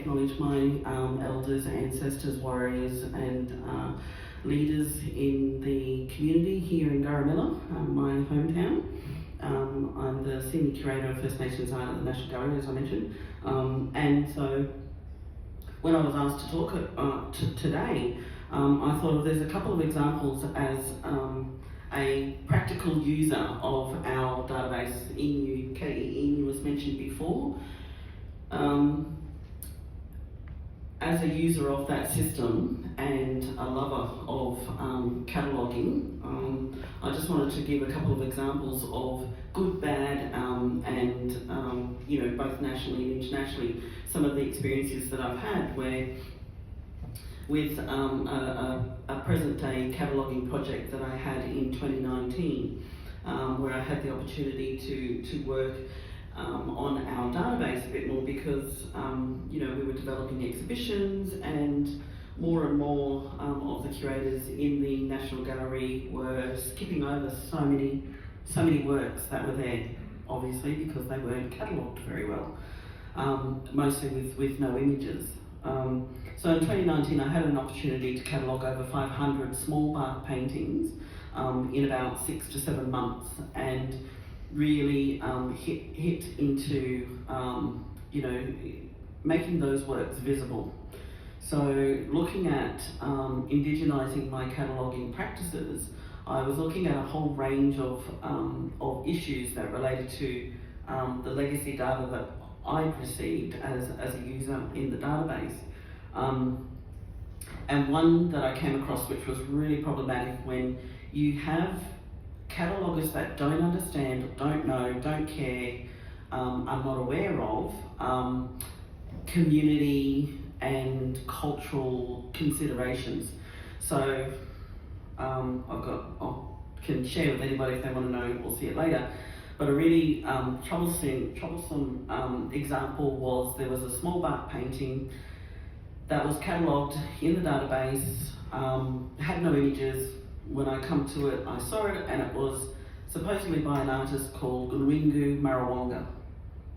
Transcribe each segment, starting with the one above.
acknowledge my elders, ancestors, warriors and leaders in the community here in Garramilla, my hometown. I'm the Senior Curator of First Nations Art at the National Gallery, as I mentioned. And so when I was asked to talk today, I thought there's a couple of examples as a practical user of our database. Inu was mentioned before. As a user of that system and a lover of cataloguing, I just wanted to give a couple of examples of good, bad, and both nationally and internationally, some of the experiences that I've had where with a present-day cataloguing project that I had in 2019, where I had the opportunity to work on our database a bit more because we were developing exhibitions, and more of the curators in the National Gallery were skipping over so many works that were there, obviously because they weren't catalogued very well, mostly with no images. So in 2019 I had an opportunity to catalogue over 500 small bark paintings in about 6 to 7 months, and really hit into making those works visible. So looking at indigenising my cataloguing practices, I was looking at a whole range of issues that related to the legacy data that I'd received as a user in the database. And one that I came across which was really problematic when you have cataloguers that don't understand, don't know, don't care, are not aware of community and cultural considerations. So I can share with anybody if they want to know or see it later. But a really troublesome example was there was a small bark painting that was catalogued in the database, had no images. When I come to it, I saw it, and it was supposedly by an artist called Gunwingu Marawonga.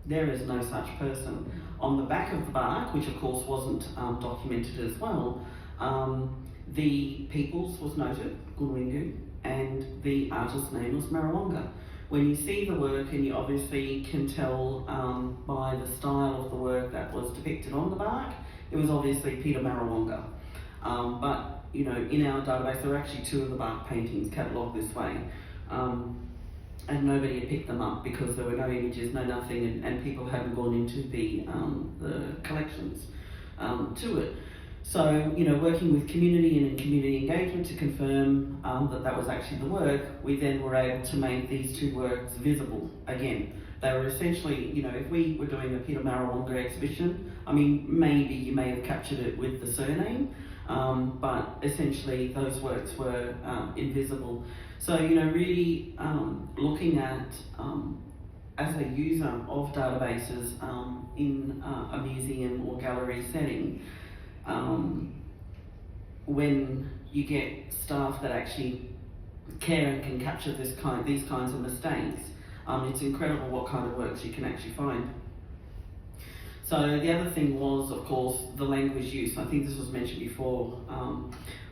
There is no such person. On the back of the bark, which of course wasn't documented as well, the peoples was noted, Gunwingu, and the artist's name was Marawonga. When you see the work, and you obviously can tell by the style of the work that was depicted on the bark, it was obviously Peter Marawonga. But in our database there were actually 2 of the bark paintings catalogued this way, and nobody had picked them up because there were no images, no nothing, and people hadn't gone into the collections to it. So, working with community and in community engagement to confirm that was actually the work, we then were able to make these 2 works visible again. They were essentially, if we were doing a Peter Marawonga exhibition, maybe you may have captured it with the surname, but essentially those works were invisible. So, really looking at, as a user of databases in a museum or gallery setting, when you get staff that actually care and can capture these kinds of mistakes, it's incredible what kind of works you can actually find. So the other thing was, of course, the language use. I think this was mentioned before,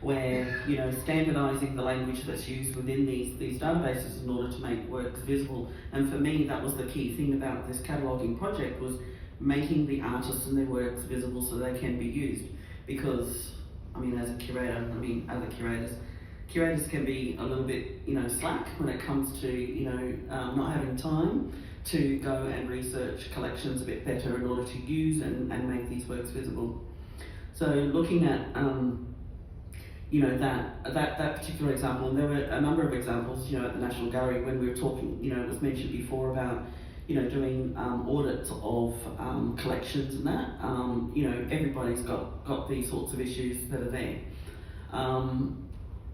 where standardising the language that's used within these databases in order to make works visible. And for me, that was the key thing about this cataloguing project, was making the artists and their works visible so they can be used. Because, as a curator, other curators can be a little bit, slack when it comes to, not having time to go and research collections a bit better in order to use and make these works visible. So looking at, that particular example, and there were a number of examples, at the National Gallery when we were talking, it was mentioned before about, doing audits of collections and that. Everybody's got these sorts of issues that are there.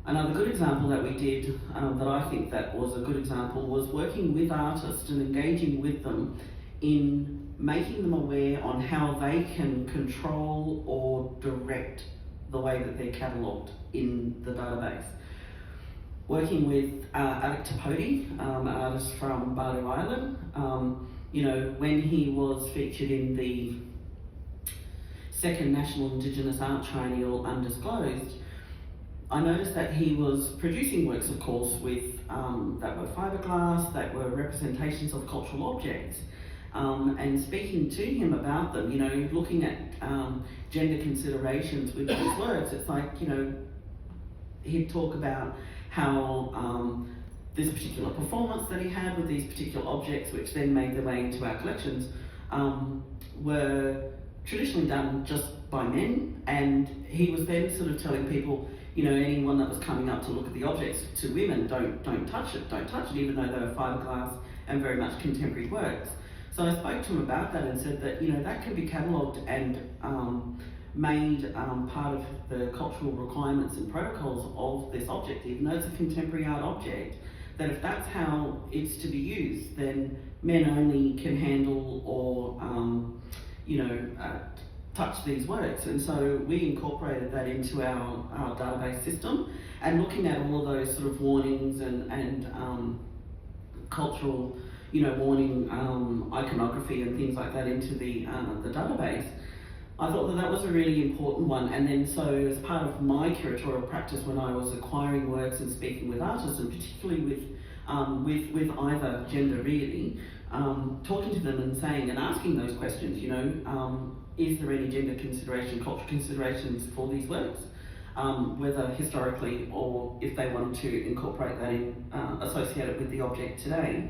Another good example that we did, that I think that was a good example, was working with artists and engaging with them in making them aware on how they can control or direct the way that they're catalogued in the database. Working with Alec Tapodi, an artist from Bali Island, when he was featured in the second National Indigenous Art Triennial Undisclosed, I noticed that he was producing works, of course, with that were fiberglass, that were representations of cultural objects, and speaking to him about them, you know, looking at gender considerations with his works. It's like, you know, he'd talk about how this particular performance that he had with these particular objects, which then made their way into our collections, were traditionally done just by men, and he was then sort of telling people, you know, anyone that was coming up to look at the objects, to women, don't touch it, even though they were fiberglass and very much contemporary works. So I spoke to him about that and said that, you know, that can be catalogued and made part of the cultural requirements and protocols of this object, even though it's a contemporary art object, that if that's how it's to be used, then men only can handle or, touch these works. And so we incorporated that into our database system, and looking at all of those sort of warnings and cultural, you know, warning iconography and things like that into the database. I thought that was a really important one. And then so as part of my curatorial practice, when I was acquiring works and speaking with artists, and particularly with either gender really, talking to them and saying and asking those questions, you know, is there any gender consideration, cultural considerations for these works, whether historically or if they wanted to incorporate that in, associate it with the object today.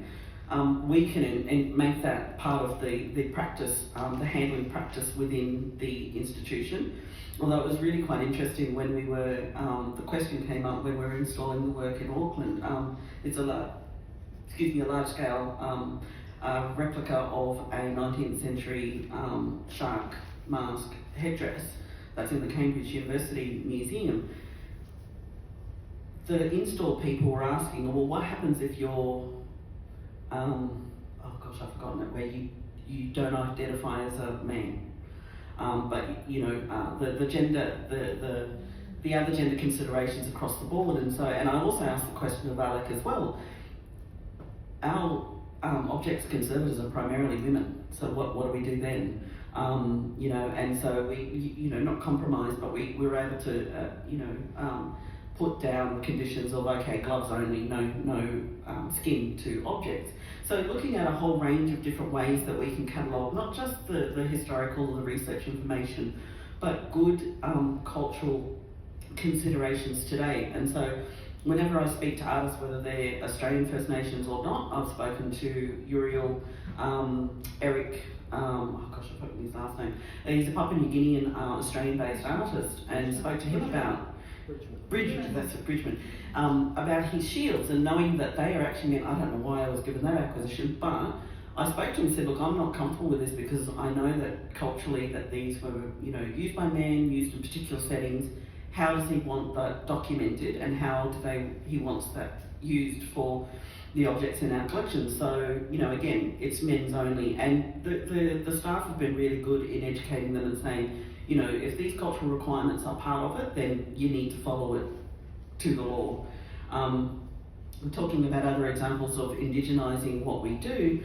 We can make that part of the practice, the handling practice within the institution. Although it was really quite interesting when we were, the question came up when we were installing the work in Auckland. It's a large scale replica of a 19th century shark mask headdress that's in the Cambridge University Museum. The install people were asking, well, what happens if you're oh gosh, I've forgotten it, where you don't identify as a man, but you know, the gender, the other gender considerations across the board. And so, and I also asked the question of Alec as well. Our objects conservators are primarily women, so what do we do then? You know, and so we, you know, not compromise, but we were able to, put down conditions of, okay, gloves only, no skin to objects. So looking at a whole range of different ways that we can catalogue, not just the historical or the research information, but good cultural considerations today. And so whenever I speak to artists, whether they're Australian First Nations or not, I've spoken to Uriel, Eric, oh gosh, I've forgotten his last name. He's a Papua New Guinean Australian-based artist, and spoke to him about Bridgman, about his shields, and knowing that they are actually, I don't know why I was given that acquisition, but I spoke to him and said, look, I'm not comfortable with this because I know that culturally that these were, you know, used by men, used in particular settings. How does he want that documented, and how he wants that used for the objects in our collection? So, you know, again, it's men's only, and the staff have been really good in educating them and saying, you know, if these cultural requirements are part of it, then you need to follow it to the law. We're talking about other examples of indigenising what we do.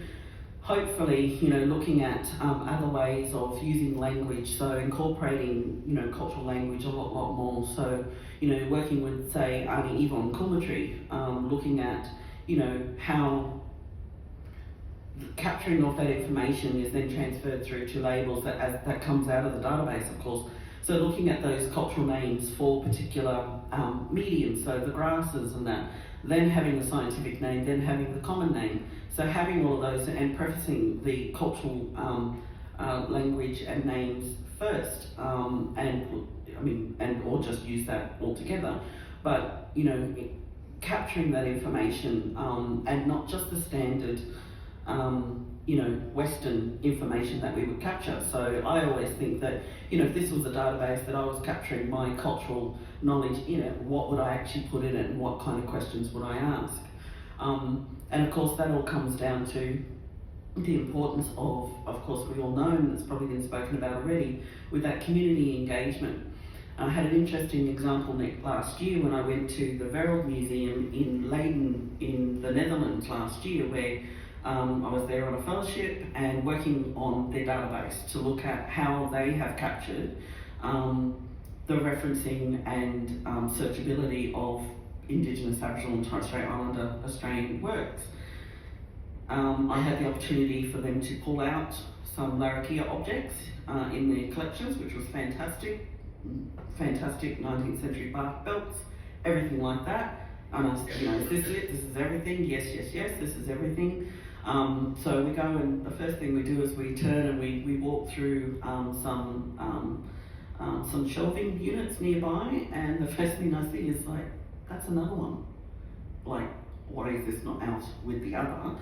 Hopefully, you know, looking at other ways of using language, so incorporating, you know, cultural language a lot more. So, you know, working with, say, Ani Yvonne Kumatri, looking at, you know, how capturing of that information is then transferred through to labels that comes out of the database, of course. So looking at those cultural names for particular mediums, so the grasses and that, then having the scientific name, then having the common name. So having all of those and prefacing the cultural language and names first, or just use that altogether. But, you know, capturing that information and not just the standard Western information that we would capture. So I always think that, you know, if this was a database that I was capturing my cultural knowledge in it, what would I actually put in it, and what kind of questions would I ask? And of course that all comes down to the importance of course we all know, and it's probably been spoken about already, with that community engagement. I had an interesting example last year when I went to the Wereld Museum in Leiden in the Netherlands last year, where I was there on a fellowship and working on their database to look at how they have captured the referencing and searchability of Indigenous, Aboriginal and Torres Strait Islander Australian works. I had the opportunity for them to pull out some Larrakia objects in their collections, which was fantastic. Fantastic 19th century bark belts, everything like that. And I said, is this it? This is everything? Yes, yes, yes, this is everything. So we go and the first thing we do is we turn and we walk through some shelving units nearby, and the first thing I see is like, that's another one. Like, why is this not out with the other?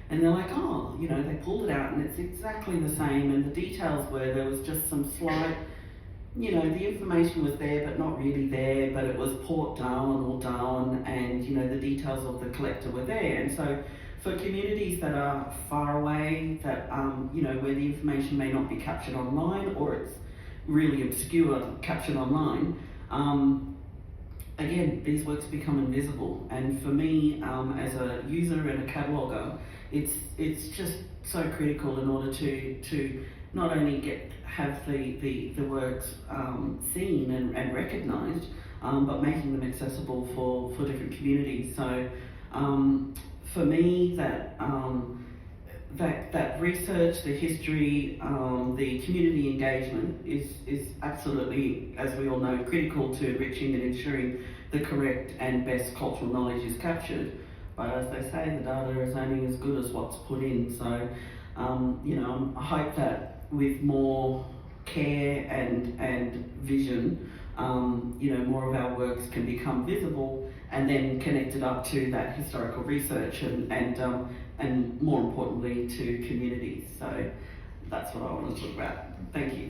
And they're like, oh, they pulled it out and it's exactly the same, and the details were there was just some slight, the information was there but not really there, but it was Port Darwin or Darwin, and the details of the collector were there. And so for communities that are far away, that where the information may not be captured online, or it's really obscure captured online, again, these works become invisible. And for me, as a user and a cataloguer, it's just so critical in order to not only have the works seen and recognised, but making them accessible for different communities. So for me, that research, the history, the community engagement is absolutely, as we all know, critical to enriching and ensuring the correct and best cultural knowledge is captured. But as they say, the data is only as good as what's put in. So, I hope that with more care and vision, more of our works can become visible and then connected up to that historical research and more importantly to communities. So that's what I want to talk about. Thank you.